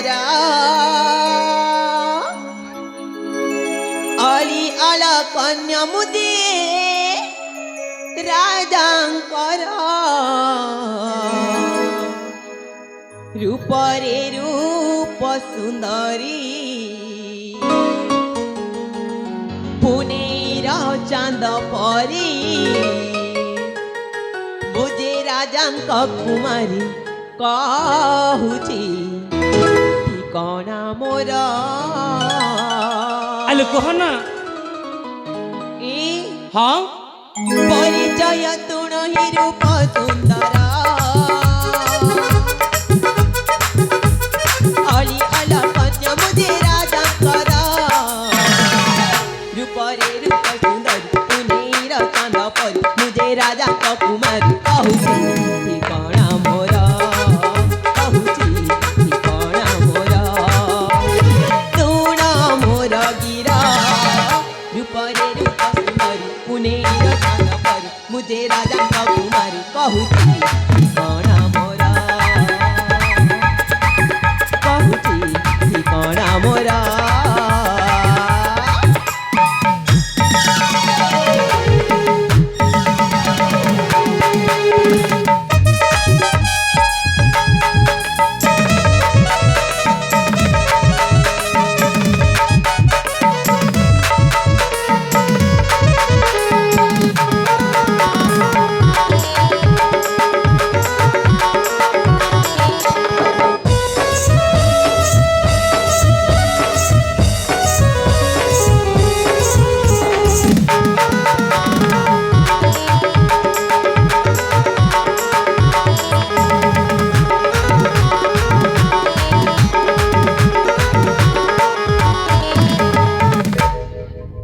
सुंदरा अली आला कन्या मुदे राजांकर रूपरे रूप सुंदरी पुनेर चांद परी बुझे राजांक कुमारी कहूची ठिकाना मोर आलो कहना ए हाँ परिचय तुण ही रूप सुंदरा अली आला कन्या मुझे राजांकर रूपरे रूप सुंदरी पुनेर चांद परी मुझे राजांक कुमारी कहूची ठिकाना मोर कहूची ठिकाना मोर तुण मोर गिरा रूपरे रूप सुंदरी पुनेर चांद परी मुझे राजांक कुमारी कहूची ठिकाना मोर कहूची ठिकाना मोर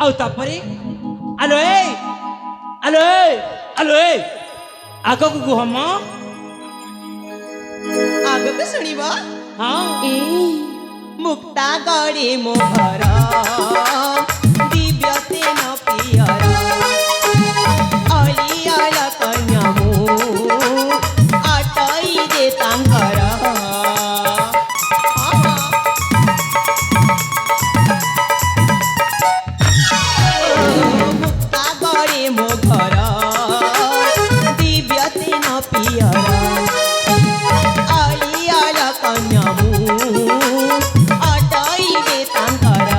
ଆଉ ତାପରେ ଆଲୋ ଆଲୋ ଆଲୋ ଆଗକୁ କୁହ ମ आगକୁ सुनिब ହଁ ए मुक्ता गरे मोहर दिव्य सेन पियर अली आल कन्या मु आटई दे तांकर मुक्ता गरे मोहर दिव्य सेन पियर अलियाल कन्या मु अटई दे तांकर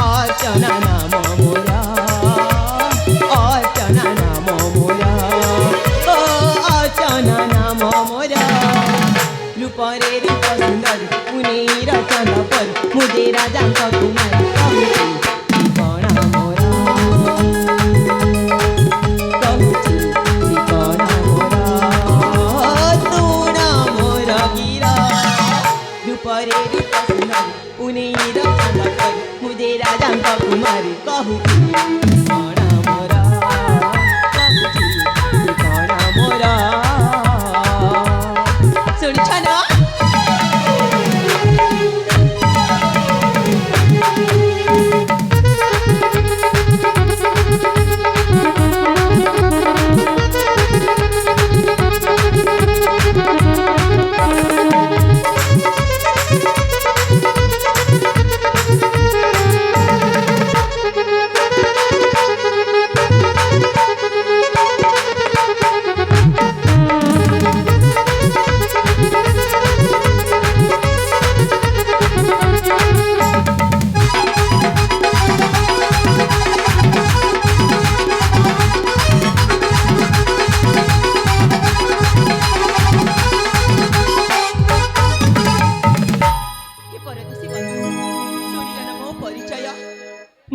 अर्चना नाम मोरा अर्चना नाम मोरा ओ अर्चना नाम मोरा रूपरे रूप सुंदर पुनेर चांद पर मुझे राजांक कुमारी कहूची ठिकाना मोरा कहूची ठिकाना मोरा तुणा मोर गिरा रूपरे रूप सुंदर पुनेर चांद पर मुझे राजांक कुमारी कहूची ठिकाना मोरा कहूची ठिकाना मोरा सुनिछ ना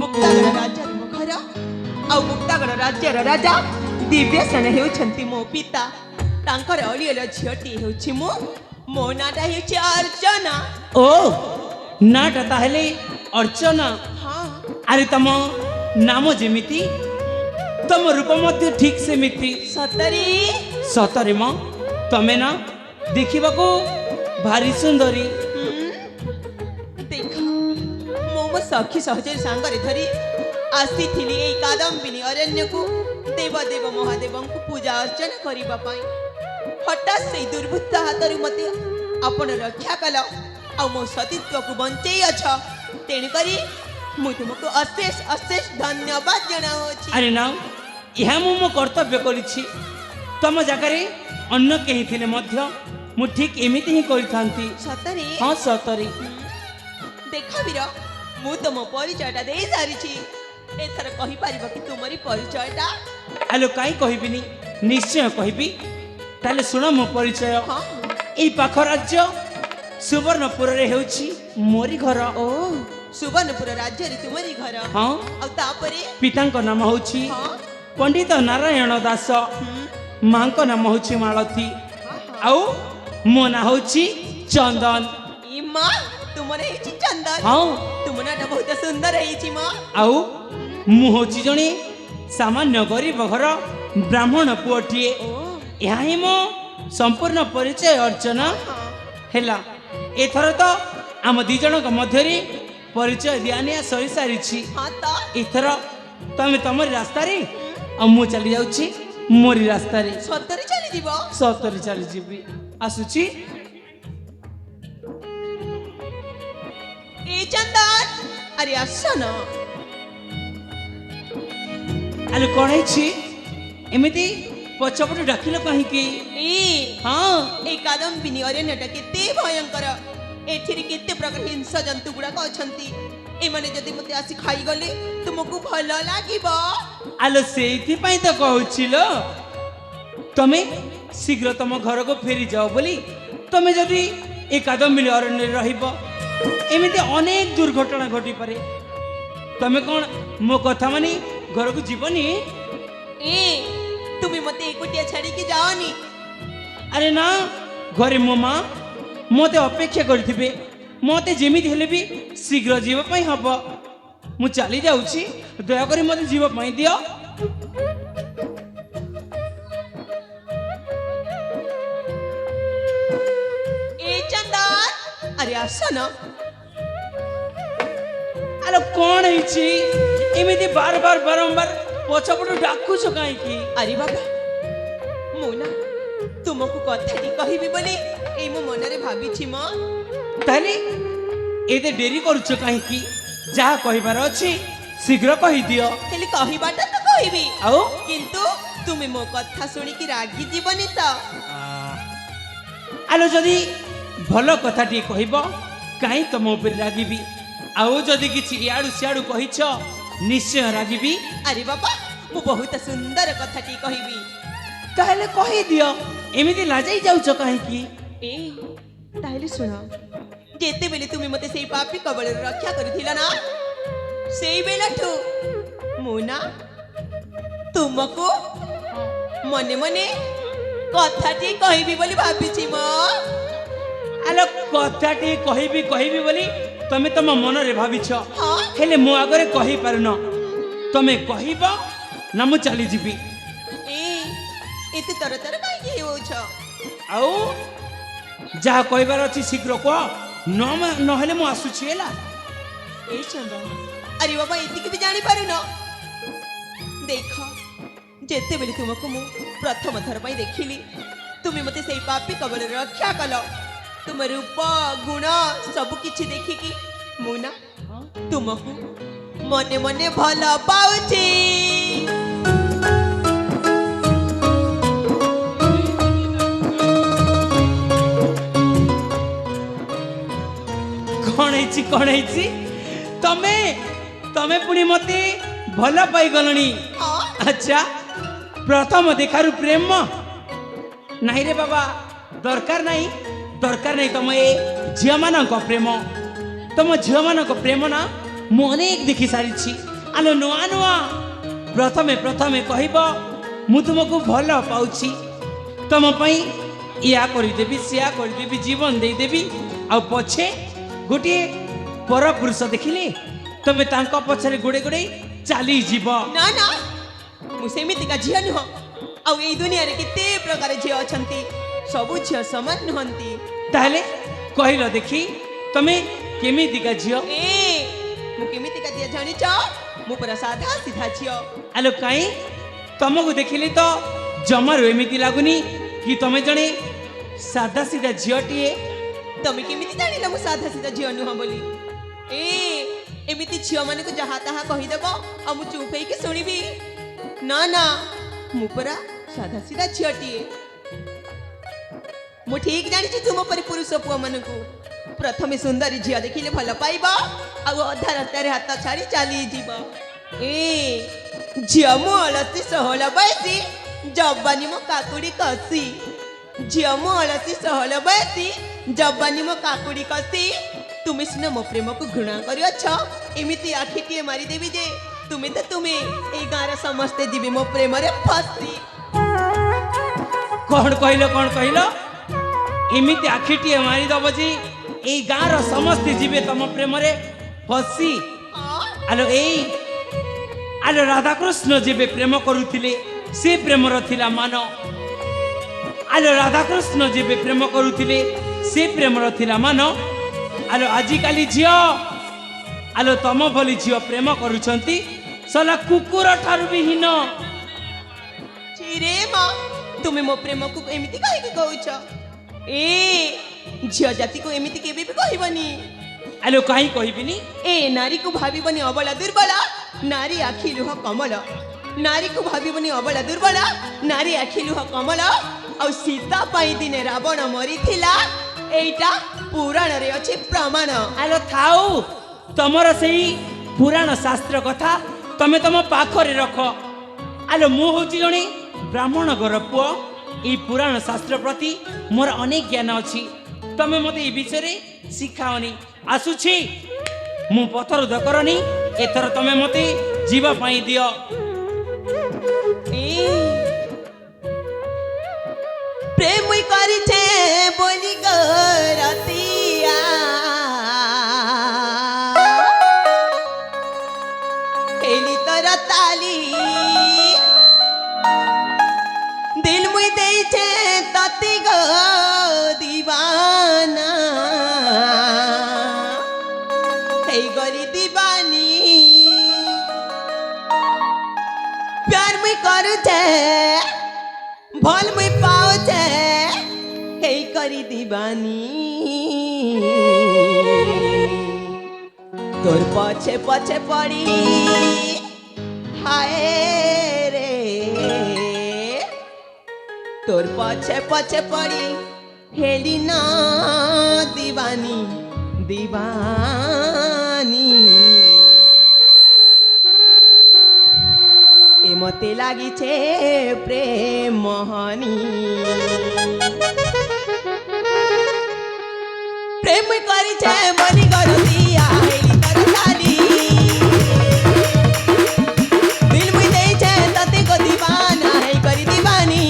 मुक्तागढ़ राज्य मुखर आउ मुक्तागढ़ राज्यर राजा दिव्यसेन हेउछंती मो पिता तांकर अलियल झियटी हेउछि मो नाटा हेउछि अर्चना ओ नाटा ताहेले अर्चना हाँ अरे तम नाम जेमिति तम रूप मध्य ठीक सेमिति सतरी सतरे म तमे ना देखिबाको भारी सुंदरी देख मो सखी सहचरी सांगरे धरी आसीथिली एई कादम्बिनी अरण्य को देव देव महादेव को पूजा अर्चना करिबा पई हठात से दुर्वृत्त हाथरु मते आपण रक्षा कल आ मो सतीत्व को बंचई अछ तेणुकरी मु तुमको अशेष अशेष धन्यवाद जनाऊँगी। अरे ना यह मो कर्तव्य करिछि तुम जगह अन्य कहीं थिले मध्य मु ठीक एमिति ही करिथांती। सतरे हाँ सतरी देख वीर मु तुम परिचयटा दे सारी एथर कहि परिबो कि तुमरी परिचयटा। आलो काई कहबिनी निश्चय कहबी ताले सुन मो परिचय। हाँ एई पाख राज्य सुवर्णपुर रे हेउछि मोरी घर। ओ सुवर्णपुर राज्य रे तुमरी घर। हाँ आ तापरे पितांक नाम होछि हाँ पंडित नारायण दास मां को नाम होछि मालती आउ मो ना होछि चंदन। ई मां तुमरे हेछि चंदन। हाँ तुम नाटा बहुत सुंदर हेछि मां। आउ मु होछि जणे सामान्य गरीब घर ब्राह्मण पुअटिए। ओ यहाँ ही मो संपूर्ण परिचय अर्चना हाँ हेला। एथर तो आम दी जनक मध्य परिचय दियानिया सरी सारी हाँ तो एथर तमे तमरी रास्ता रे आ मु चली जाउछि मोरी रास्ता रे। सतरे चली जीवो। सतरी चली जीवी आसुछि। ए चंदन अरे आसन आले कणैछि एमिति पछपट डाकिल कहीं की। ए हाँ ए कादम्बिनी अरण्यटा केते भयंकर एथिरे केते प्रकार हिंसा जंतु गुड़ाक अछंती एमाने जदि मते आसी खाई गले तुमको भल लागिबो। आलो सेइथि पई तो कहउछिलो तमे शीघ्र तम घर को फेरी जाओ बोली। तमे जदि ए कादम्बिनी अरण्य रहिबो एमिति अनेक दुर्घटना घटी पारे। तमे कोन मो कथा मानी घर को जीवनी। ए तुमी मते एकुटिया छाड़ी के जाओनी। अरे ना घरे मो माँ मते अपेक्षा करथिबे मते जेमिति हेले भी शीघ्र जीव पई हबो। मु चली जाउछि दया करी मते जीव पई दियो। ए चंदन अरे आसन आलो कोन हिची एमिति बार बार बारंबार पछपट डाकुछ काई की। अरे बाबा मुना तुमको कथाटी कहबी बोली ए मो मनरे भाबिछि म। ताले एते डेरी करूछ काई की जहा कहिबार अछि शीघ्र कहि दियो। हेले कहिबाटा तो कहबी आओ किंतु तुमे मो कथा सुनी कि रागी जीवनी तो। आलो जदि भल कथाटी कहब काई तुम ऊपर रागिबी आउ जदि किछि इयाडू सियाडू कहिछ निश्चय रागिबी। अरे बाबा मु बहुत सुंदर कथाटी कहबी। ताहले कहि दियो एमिति लाजै जाउछ काहे की। ए ताहले सुन जेते बेले तुमे मते सेई पापी कबळ रक्षा करथिला ना सेई बेलाठू मुना तुमको मने मने कथाटी कहबी बोली भाबिछि म। आलो कथाटी कहिबी बोली तमे तम मन रे भाबिछ हाँ हेले मो आगरे कहि पारुन। तमे कहिब ना मु चली जीबी। ए एते तरतर काहे होछ। आउ जहा कहबार अछि शीघ्र कह न हेले मु आसुछि हेला। ए चंदन अरे बाबा एतिक भी जानी पारु न। देख जेते बेले तुमको मु प्रथम थर पई देखिली तुमे मते सेई पापी कबल रक्षा कल तुम रूप गुण सब किछि देखि कि मुना तुमको मने मने भल पाउछि। कौन है तमे तमे पुणी मते भल पाई गलनी। हाँ अच्छा प्रथम देखारु प्रेम नहीं रे बाबा दरकार नहीं तुम ए झिया मान प्रेम तुम झिया मान प्रेम ना मु अनेक देखी सारी आलो नुआ नुआ प्रथमे कहब मु तुमको भल पाउछि तुम पई या करदेवी सिया करदेवी जीवन देदेवी आ पछे गोटे पर पुरुष देखिले तमे तांको पछरे गोड़े गोड़े चली जीव। ना ना मु सेमितिका झिया नुह आ एई दुनिया रे केते प्रकार झिया अछंती सबु झिया समान नुहंती। ताहले कहिलो देखी तमे केमितिका झियो। ए मु केमितिका झिया जानि छ मु पूरा साधा सीधा झियो। आलो काई तुमको देखिले तो जमारो एमिति लागुनी कि तमे जणे सादा सीधा झियोटीए ତମେ କେମିତି ଜାଣିଲ ମୁଁ ସାଧା ସିଧା ଝିଅ ନୁହଁ ବୋଲି? ଏମିତି ଝିଅ ମାନଙ୍କୁ ଯାହା ତାହା କହିଦେବ ଆଉ ମୁଁ ଚୁପ୍ ହେଇକି ଶୁଣିବି? ନା ନା, ମୁଁ ପରା ସାଧା ସିଧା ଝିଅଟିଏ। ମୁଁ ଠିକ ଜାଣିଛି ତୁମ ପରି ପୁରୁଷ ପୁଅ ମାନଙ୍କୁ ପ୍ରଥମେ ସୁନ୍ଦରୀ ଝିଅ ଦେଖିଲେ ଭଲ ପାଇବ ଆଉ ଅଧା ରାସ୍ତାରେ ହାତ ଛାଡ଼ି ଚାଲିଯିବ। ଝିଅ ମୁଁ ଅଳସୀ ଷୋହଳ ବୟସୀ, ଯବାନୀ ମୋ କାକୁଡ଼ି କଷି। ଝିଅ ମୁଁ ଅଳସୀ ଷୋହଳ ବୟସୀ, ଯବାନୀ ମୋ କାକୁଡ଼ି କଷି। ତୁମେ ସିନା ମୋ ପ୍ରେମକୁ ଘୃଣା କରିଅଛ, ଏମିତି ଆଖିଟିଏ ମାରିଦେବି ଯେ ତୁମେ ଏଇ ଗାଁର ସମସ୍ତେ ଯିବେ ମୋ ପ୍ରେମରେ ଫସି। କଣ କହିଲ? ଏମିତି ଆଖିଟିଏ ମାରିଦବ ଯେ ଏଇ ଗାଁର ସମସ୍ତେ ଯିବେ ତମ ପ୍ରେମରେ ଫସି। ଆଲୋ ରାଧାକୃଷ୍ଣ ଯେବେ ପ୍ରେମ କରୁଥିଲେ ସେ ପ୍ରେମର ଥିଲା ମାନ। ଆଲୋ ରାଧାକୃଷ୍ଣ ଯେବେ ପ୍ରେମ କରୁଥିଲେ ସେ ପ୍ରେମର ଥିଲା ମାନ। ଆଲୋ ଆଜିକାଲି ଝିଅ, ଆଲୋ ତମ ଭଳି ଝିଅ ପ୍ରେମ କରୁଛନ୍ତି ସଲା କୁକୁର ଠାରୁ ବି ହୀନ। ରେ ମା, ତୁମେ ମୋ ପ୍ରେମକୁ ଏମିତି କାହିଁକି କହୁଛ? ଝିଅ ଜାତିକୁ ଏମିତି କେବେ ବି କହିବନି। ଆଲୋ କାହିଁ କହିବିନି? ନାରୀକୁ ଭାବିବନି ଅବଳା ଦୁର୍ବଳ, ନାରୀ ଆଖି ଲୁହ କମଳ। ନାରୀକୁ ଭାବିବନି ଅବଳା ଦୁର୍ବଳ, ନାରୀ ଆଖି ଲୁହ କମଳ। ଆଉ ସୀତା ପାଇଁ ଦିନେ ରାବଣ ମରିଥିଲା, ଏଇଟା ପୁରାଣରେ ଅଛି ପ୍ରମାଣ। ଆଲୋ ଥାଉ, ତମର ସେଇ ପୁରାଣ ଶାସ୍ତ୍ର କଥା ତମେ ତମ ପାଖରେ ରଖ। ଆଲୋ ମୁଁ ହଉଛି ଜଣେ ବ୍ରାହ୍ମଣ ଘର ପୁଅ। এই পুরাণ শাস্ত্র প্রতি মোর অনেক জ্ঞান ଅଛି। ତମେ ମତେ এই ବିଷୟରେ ଶିଖାଅନି। ଆସୁଛି ମୁଁ ପଥର କରନି, ଏଥର ତମେ ମତେ ଯିବା ପାଇଁ ଦିଅ। প্রেম করিছে বলি গরতিয়া, হেলি তোর তালি দিল মুই দেইছে ততি গো দিবানা, হেই গরি দিবানি প্যার মুই করুছে ভল মুই পাওছে, হেই করি দিবানি। তোর পছে পছে পড়ি হায় রে, তোর পছে পছে পড়ি হেলি না দিবানি দিবানি। মতে লাগিছে প্রেম মোহনী, প্রেম করিছে বলি গরতিয়া, হেলি তোর তালি দিল মুই দেইছে ততে গো দিবানা, হেই করি দিবানি।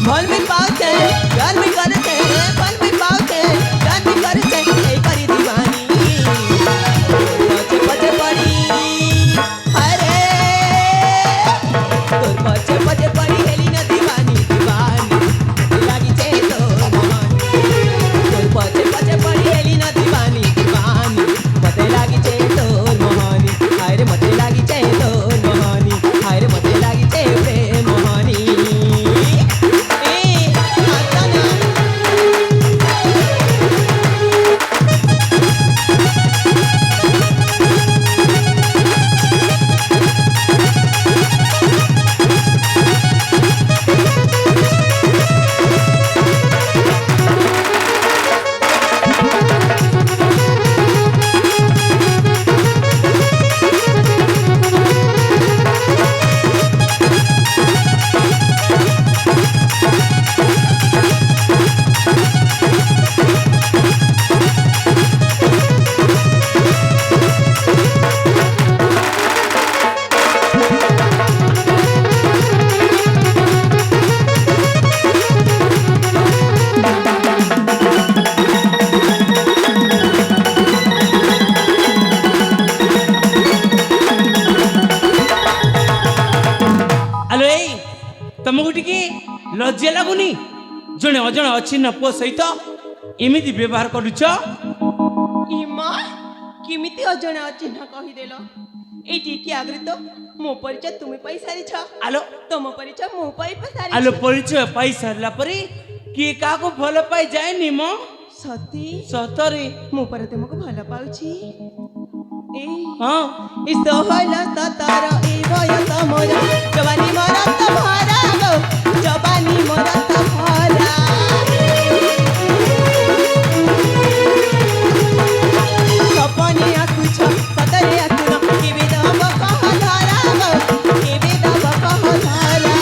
ভল মুই পাওছে প্যার মুই করছে, ভল মুই পাওছে প্যার মুই করছে, হেই করি দিবানি। পছে পছে পড়ি হরে, তোর পছে পছে পড়ি হেলি না দিবানি দিবানি, লাগিছে তোর মোহনী। তোর পছে পছে পড়ি হেলি না দিবানি দিবানি, মতে লাগিছে তোর মোহনী। হায়রে মতে লাগিছে তোর মোহনী, হায়রে মতে লাগিছে প্রেম মোহনী। ଆଲୋ ତମକୁ ଟିକେ ଲଜ୍ଜା ଲାଗୁନି? ଜଣେ ଅଜଣ ଅଛିନ୍ନ ପୁଅ ସହିତ ଏମିତି ବ୍ୟବହାର କରୁଛ? ଇମା, କେମିତି ଅଜଣା ଅଚିହ୍ନା କହିଦେଲ? এই টিকি আগে তো ମୋ ପରିଚୟ ତୁମେ ପାଇସାରିଛ। ଆଲୋ ତମ ପରିଚୟ ମୁଁ ପାଇ ଆଲୋ ସାରିଛି। ପରିଚୟ ପାଇ ସାରିଲା ପରେ କିଏ କାହାକୁ ଭଲ ପାଇ ଯାଏନି ମ? ସତୀ ସତରେ ମୁଁ ପରା ତୁମକୁ ଭଲ ପାଉଛି ହଁ ଏ ଷୋହଳ ସତର ଏ ବୟସ ମୋର ଜବାନି ମୋର ତ ଭରା ଗୋ ଜବାନି ମୋର ତ ଭରା ସପନେ ଆସୁଛ ସତରେ ଆସୁନ କେବେ ଦବ କହ ଧରା ଗୋ କେବେ ଦବ କହ ଧରା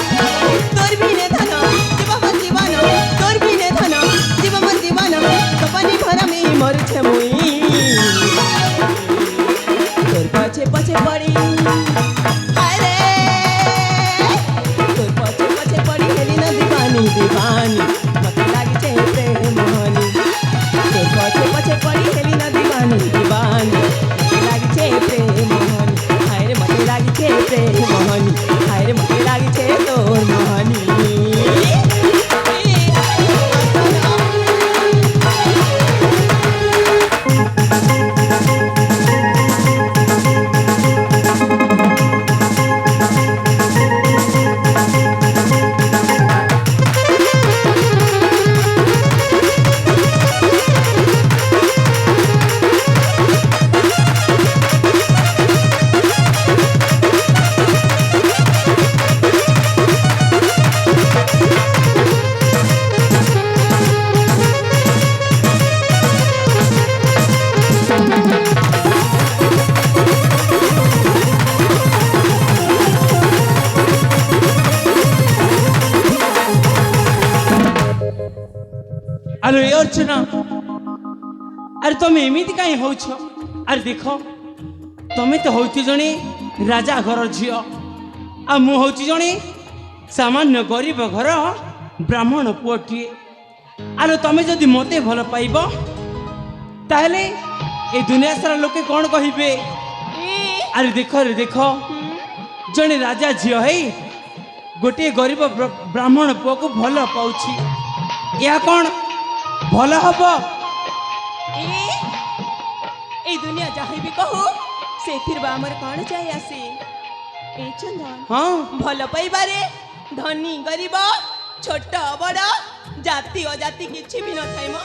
তোর বিনে ধন জীবন জীবন তোর বিনে ধন জীবন জীবন সপনে ভরা মে মরছে মুই তোর পছে পছে পড়ি আরে তোর পছে পছে পড়ি হেলি না দিবানি দিবানি মতে লাগিছে প্রেম মোহনি তোর পছে পছে পড়ি হেলি না দিবানি দিবানি মতে লাগিছে প্রেম মোহনি হায়রে মতে লাগিছে প্রেম মোহনি হায়রে মতে লাগিছে তোর মোহনি ଆରେ ଏ ଅର୍ଚ୍ଚନା ଆରେ ତମେ ଏମିତି କାହିଁ ହଉଛ ଆରେ ଦେଖ ତମେ ତ ହଉଛ ଜଣେ ରାଜା ଘର ଝିଅ ଆଉ ମୁଁ ହଉଛି ଜଣେ ସାମାନ୍ୟ ଗରିବ ଘର ବ୍ରାହ୍ମଣ ପୁଅଟିଏ ଆରେ ତମେ ଯଦି ମୋତେ ଭଲ ପାଇବ ତାହେଲେ ଏ ଦୁନିଆ ସାରା ଲୋକେ କ'ଣ କହିବେ ଆରେ ଦେଖ ଜଣେ ରାଜା ଝିଅ ହେଇ ଗୋଟିଏ ଗରିବ ବ୍ରାହ୍ମଣ ପୁଅକୁ ଭଲ ପାଉଛି ଏହା କ'ଣ ଭଲ ହବ এই দুনিয়া যাই বি কহু সেথির বা আমার কোন চাই আসে এই চন্দন ହଁ ভাল পাইবারে ধনী গরিব ছোট বড় জাতি অজাতি কিছু বি নথাই ম